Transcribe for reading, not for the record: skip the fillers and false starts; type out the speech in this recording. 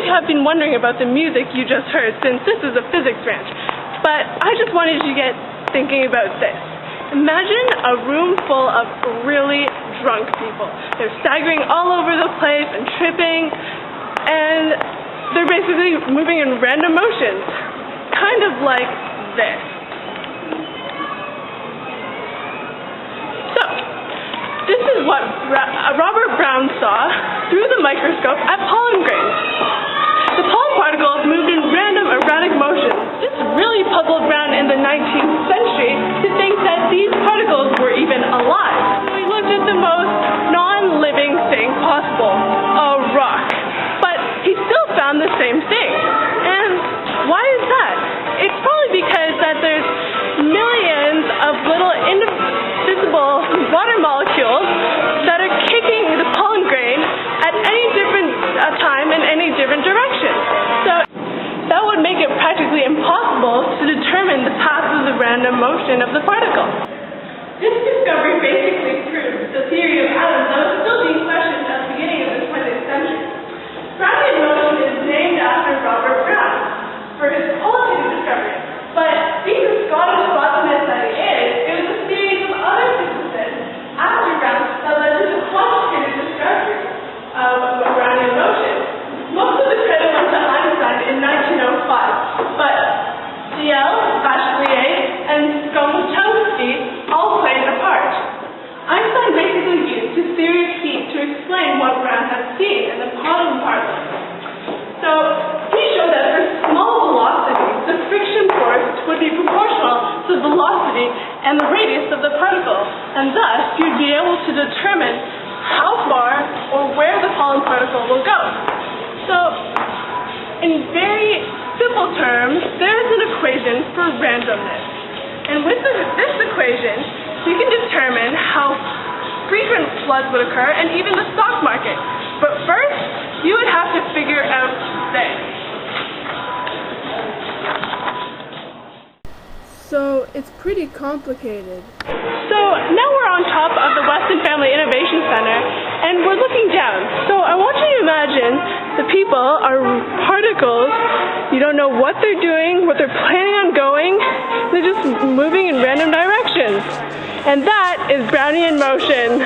have been wondering about the music you just heard, since this is a physics rant, but I just wanted you to get thinking about this. Imagine a room full of really drunk people. They're staggering all over the place and tripping, and they're basically moving in random motions, kind of like this. So, this is what Robert Brown saw through the microscope at pollen grains. The pollen particles moved in random erratic motions. This really puzzled Brown in the 19th century to think that these particles were even alive. So he looked at the most non-living thing possible, a rock. But he still found the same thing. And why is that? It's probably because that there's millions of little invisible water molecules that are kicking the pollen grain at any different time in any different direction. So that would make it practically impossible to determine the path of the random motion of the particle. This discovery basically proves the theory of atoms that was still being questioned at the beginning of the 20th century. Brownian motion is named after Robert Brown for his qualitative discovery, but being the Scottish botanist that he is, it was a series of other syntheses after Brown that led to the quantitative discovery of Brownian motion. Most of the credit went to Einstein in 1905, but Ciel, Bachelier, and Skomczewski all played a part. Einstein basically used his theory of heat to explain what Brown had seen in the pollen particles. So he showed that for small velocities, the friction force would be proportional to the velocity and the radius of the particle, and thus you'd be able to determine how far or where the pollen particle will go. So, in very simple terms, there's an equation for randomness. And with this equation, you can determine how frequent floods would occur and even the stock market. But first, you would have to figure out this. So, it's pretty complicated. So, now we're on top of the Weston Family Innovation Center, and we're looking down. So, I want you to imagine the people are particles. You don't know what they're doing, what they're planning on going. They're just moving in random directions. And that is Brownian motion.